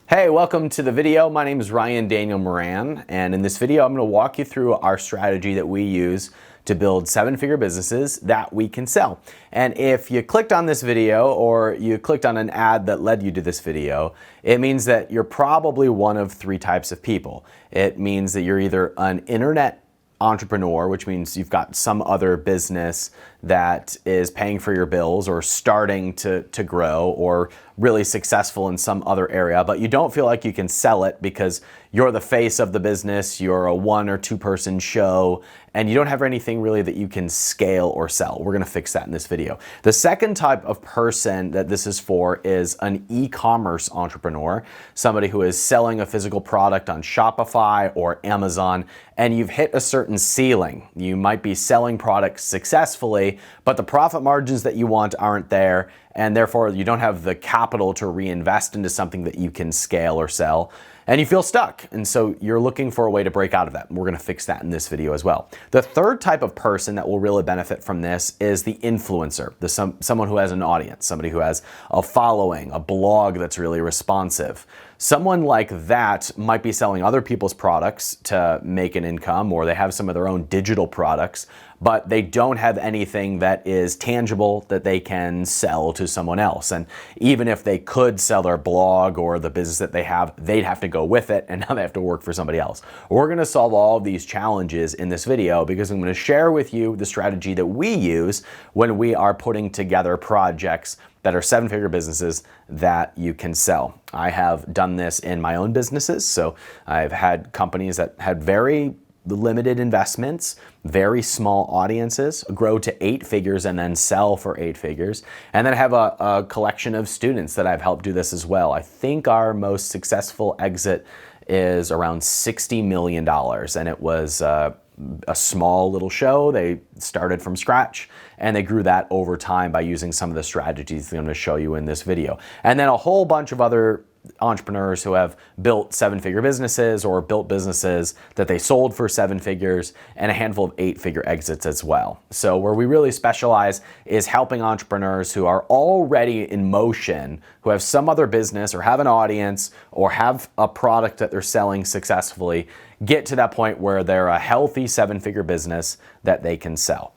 Hey, welcome to the video. My name is Ryan Daniel Moran, and in this video I'm going to walk you through our strategy that we use to build seven-figure businesses that we can sell. And if you clicked on this video or you clicked on an ad that led you to this video, it means that you're probably one of three types of people. It means that you're either an internet entrepreneur, which means you've got some other business that is paying for your bills or starting to grow or really successful in some other area, but you don't feel like you can sell it because you're the face of the business, you're a 1 or 2 person show, and you don't have anything really that you can scale or sell. We're gonna fix that in this video. The second type of person that this is for is an e-commerce entrepreneur, somebody who is selling a physical product on Shopify or Amazon, and you've hit a certain ceiling. You might be selling products successfully, but the profit margins that you want aren't there, and therefore you don't have the capital to reinvest into something that you can scale or sell, and you feel stuck. And so you're looking for a way to break out of that. We're gonna fix that in this video as well. The third type of person that will really benefit from this is the influencer, someone who has an audience, somebody who has a following, a blog that's really responsive. Someone like that might be selling other people's products to make an income, or they have some of their own digital products, but they don't have anything that is tangible that they can sell to someone else. And even if they could sell their blog or the business that they have, they'd have to go with it, and now they have to work for somebody else. We're gonna solve all of these challenges in this video because I'm gonna share with you the strategy that we use when we are putting together projects that are seven-figure businesses that you can sell. I have done this in my own businesses, so I've had companies that had very limited investments, very small audiences, grow to 8 figures and then sell for 8 figures. And then I have a collection of students that I've helped do this as well. I think our most successful exit is around $60 million, and it was a small little show. They started from scratch and they grew that over time by using some of the strategies that I'm going to show you in this video. And then a whole bunch of other entrepreneurs who have built 7-figure businesses or built businesses that they sold for 7 figures, and a handful of 8-figure exits as well. So where we really specialize is helping entrepreneurs who are already in motion, who have some other business or have an audience or have a product that they're selling successfully, get to that point where they're a healthy 7-figure business that they can sell.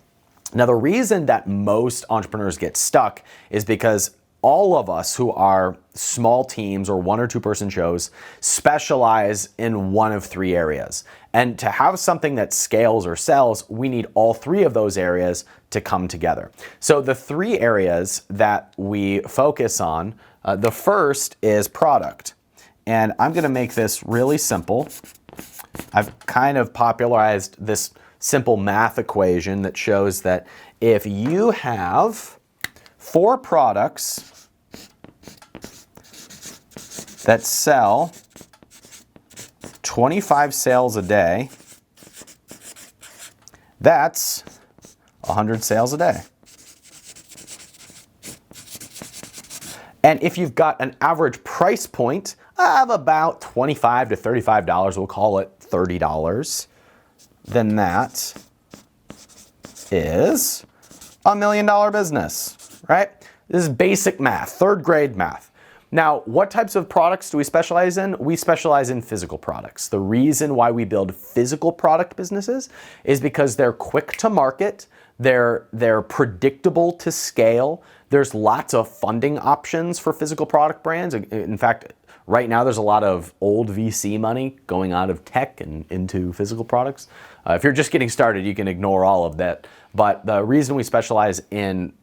Now, the reason that most entrepreneurs get stuck is because all of us who are small teams or 1 or 2 person shows specialize in one of 3 areas. And to have something that scales or sells, we need all 3 of those areas to come together. So the 3 areas that we focus on, the first is product. And I'm gonna make this really simple. I've kind of popularized this simple math equation that shows that if you have 4 products that sell 25 sales a day, that's 100 sales a day. And if you've got an average price point of about $25 to $35, we'll call it $30, then that is a $1 million business, right? This is basic math, 3rd grade math. Now, what types of products do we specialize in? We specialize in physical products. The reason why we build physical product businesses is because they're quick to market, they're predictable to scale. There's lots of funding options for physical product brands. In fact, right now there's a lot of old VC money going out of tech and into physical products. If you're just getting started, you can ignore all of that. But the reason we specialize in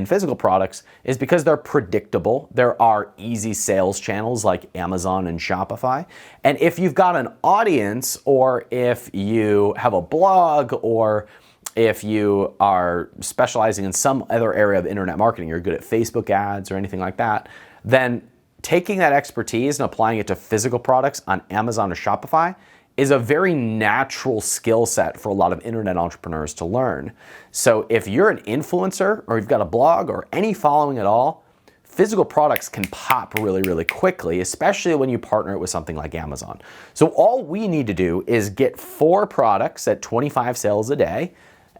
physical products is because they're predictable. There are easy sales channels like Amazon and Shopify. And if you've got an audience, or if you have a blog, or if you are specializing in some other area of internet marketing, you're good at Facebook ads or anything like that, then taking that expertise and applying it to physical products on Amazon or Shopify is a very natural skill set for a lot of internet entrepreneurs to learn. So if you're an influencer, or you've got a blog or any following at all, physical products can pop really, really quickly, especially when you partner it with something like Amazon. So all we need to do is get 4 products at 25 sales a day,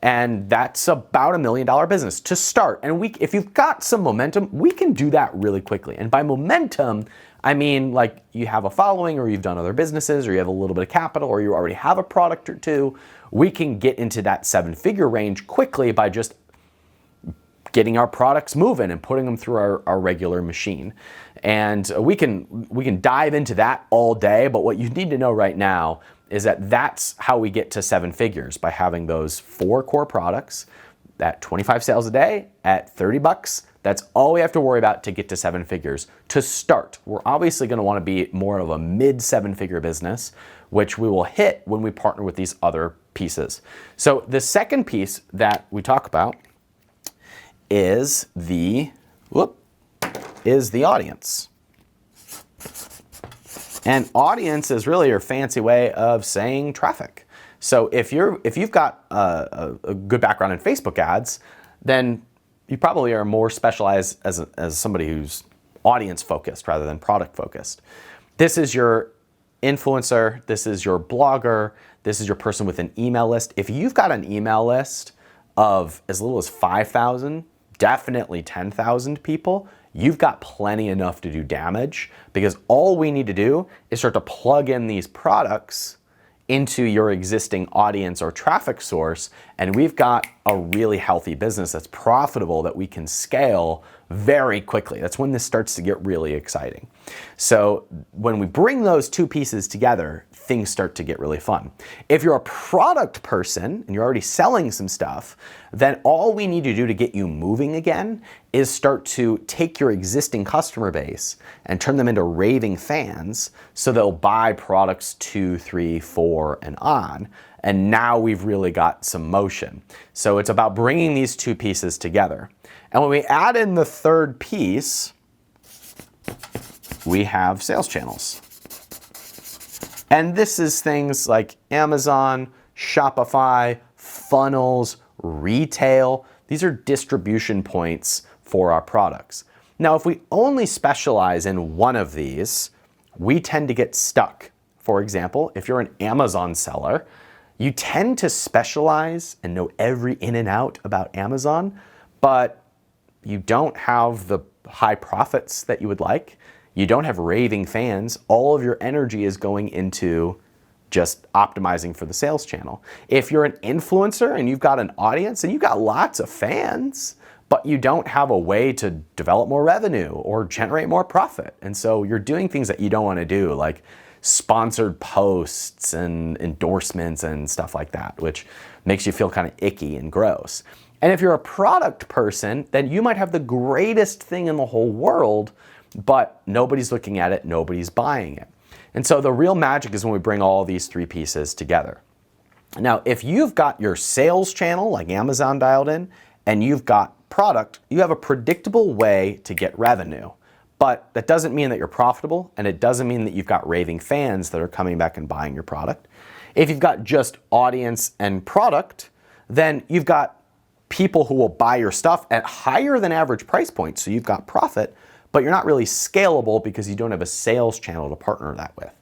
and that's about $1 million business to start. And if you've got some momentum, we can do that really quickly. And by momentum, I mean, like you have a following, or you've done other businesses, or you have a little bit of capital, or you already have a product or two. We can get into that 7-figure range quickly by just getting our products moving and putting them through our regular machine. And we can dive into that all day, but what you need to know right now is that that's how we get to 7 figures, by having those 4 core products at 25 sales a day at $30. That's all we have to worry about to get to 7 figures. To start, we're obviously going to want to be more of a mid 7-figure business, which we will hit when we partner with these other pieces. So the second piece that we talk about is the audience. And audience is really your fancy way of saying traffic. So if you've got a good background in Facebook ads, then you probably are more specialized as somebody who's audience focused rather than product focused. This is your influencer, this is your blogger, this is your person with an email list. If you've got an email list of as little as 5,000, definitely 10,000 people, you've got plenty enough to do damage, because all we need to do is start to plug in these products into your existing audience or traffic source, and we've got a really healthy business that's profitable that we can scale very quickly. That's when this starts to get really exciting. So when we bring those two pieces together, things start to get really fun. If you're a product person and you're already selling some stuff, then all we need to do to get you moving again is start to take your existing customer base and turn them into raving fans, so they'll buy products 2, 3, 4, and on. And now we've really got some motion. So it's about bringing these two pieces together. And when we add in the third piece, we have sales channels. And this is things like Amazon, Shopify, funnels, retail. These are distribution points for our products. Now, if we only specialize in one of these, we tend to get stuck. For example, if you're an Amazon seller, you tend to specialize and know every in and out about Amazon, but you don't have the high profits that you would like. You don't have raving fans. All of your energy is going into just optimizing for the sales channel. If you're an influencer and you've got an audience and you've got lots of fans, but you don't have a way to develop more revenue or generate more profit, and so you're doing things that you don't want to do, like sponsored posts and endorsements and stuff like that, which makes you feel kind of icky and gross. And if you're a product person, then you might have the greatest thing in the whole world, but nobody's looking at it, nobody's buying it. And so the real magic is when we bring all these three pieces together. Now, if you've got your sales channel like Amazon dialed in, and you've got product, you have a predictable way to get revenue. But that doesn't mean that you're profitable, and it doesn't mean that you've got raving fans that are coming back and buying your product. If you've got just audience and product, then you've got people who will buy your stuff at higher than average price points, so you've got profit, but you're not really scalable because you don't have a sales channel to partner that with.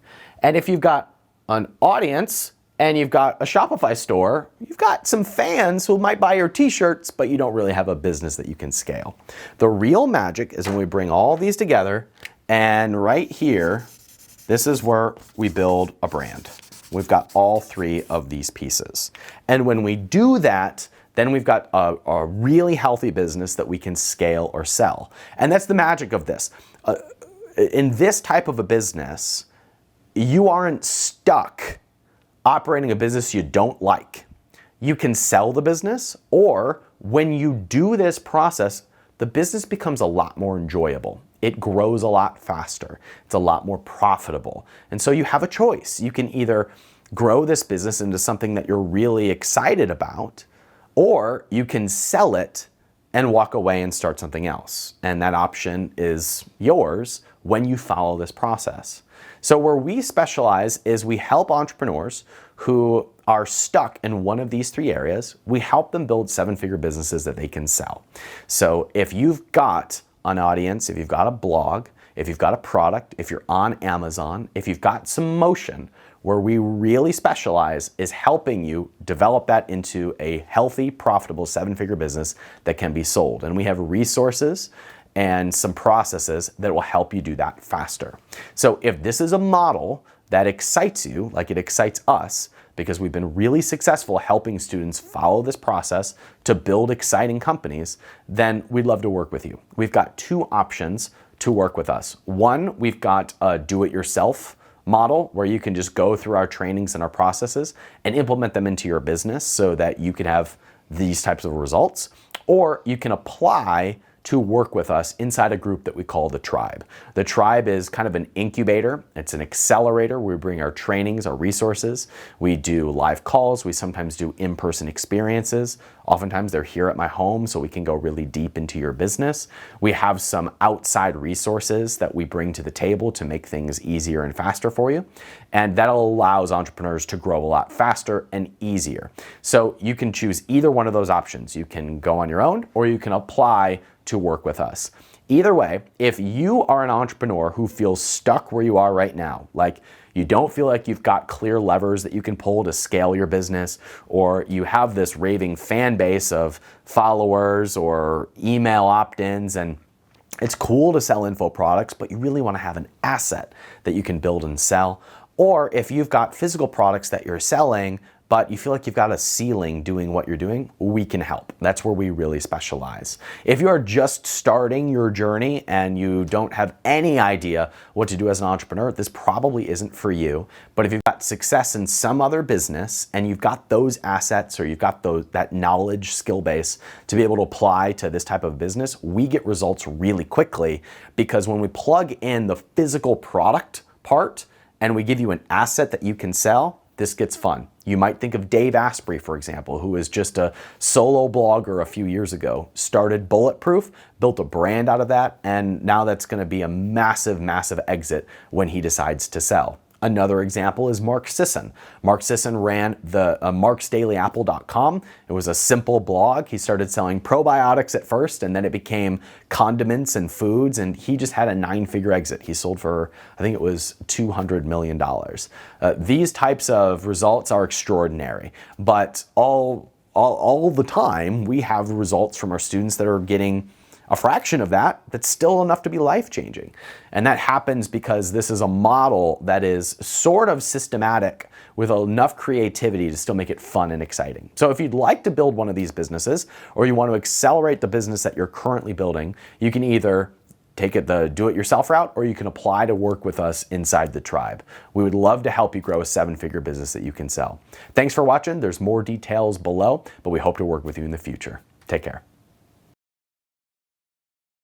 And if you've got an audience and you've got a Shopify store, you've got some fans who might buy your t-shirts, but you don't really have a business that you can scale. The real magic is when we bring all these together, and right here, this is where we build a brand. We've got all three of these pieces. And when we do that, then we've got a really healthy business that we can scale or sell. And that's the magic of this. In this type of a business, you aren't stuck operating a business you don't like. You can sell the business, or when you do this process, the business becomes a lot more enjoyable. It grows a lot faster. It's a lot more profitable. And so you have a choice. You can either grow this business into something that you're really excited about, or you can sell it and walk away and start something else. And that option is yours when you follow this process. So where we specialize is we help entrepreneurs who are stuck in one of these three areas. We help them build 7-figure businesses that they can sell. So if you've got an audience, if you've got a blog, if you've got a product, if you're on Amazon, if you've got some motion, where we really specialize is helping you develop that into a healthy, profitable 7-figure business that can be sold. And we have resources and some processes that will help you do that faster. So if this is a model that excites you, like it excites us, because we've been really successful helping students follow this process to build exciting companies, then we'd love to work with you. We've got two options to work with us. One, we've got a do-it-yourself model where you can just go through our trainings and our processes and implement them into your business so that you can have these types of results. Or you can apply to work with us inside a group that we call the Tribe. The Tribe is kind of an incubator. It's an accelerator. We bring our trainings, our resources. We do live calls. We sometimes do in-person experiences. Oftentimes they're here at my home so we can go really deep into your business. We have some outside resources that we bring to the table to make things easier and faster for you. And that allows entrepreneurs to grow a lot faster and easier. So you can choose either one of those options. You can go on your own or you can apply to work with us. Either way, if you are an entrepreneur who feels stuck where you are right now, like you don't feel like you've got clear levers that you can pull to scale your business, or you have this raving fan base of followers or email opt-ins, and it's cool to sell info products, but you really want to have an asset that you can build and sell. Or if you've got physical products that you're selling, but you feel like you've got a ceiling doing what you're doing, we can help. That's where we really specialize. If you are just starting your journey and you don't have any idea what to do as an entrepreneur, this probably isn't for you. But if you've got success in some other business and you've got those assets or you've got that knowledge, skill base to be able to apply to this type of business, we get results really quickly, because when we plug in the physical product part and we give you an asset that you can sell, this gets fun. You might think of Dave Asprey, for example, who was just a solo blogger a few years ago, started Bulletproof, built a brand out of that, and now that's going to be a massive, massive exit when he decides to sell. Another example is Mark Sisson. Mark Sisson ran the marksdailyapple.com. It was a simple blog. He started selling probiotics at first, and then it became condiments and foods, and he just had a 9-figure exit. He sold for, I think it was $200 million. These types of results are extraordinary, but all the time we have results from our students that are getting a fraction of that, that's still enough to be life-changing. And that happens because this is a model that is sort of systematic with enough creativity to still make it fun and exciting. So if you'd like to build one of these businesses, or you want to accelerate the business that you're currently building, you can either take it the do-it-yourself route, or you can apply to work with us inside the Tribe. We would love to help you grow a 7-figure business that you can sell. Thanks for watching. There's more details below, but we hope to work with you in the future. Take care.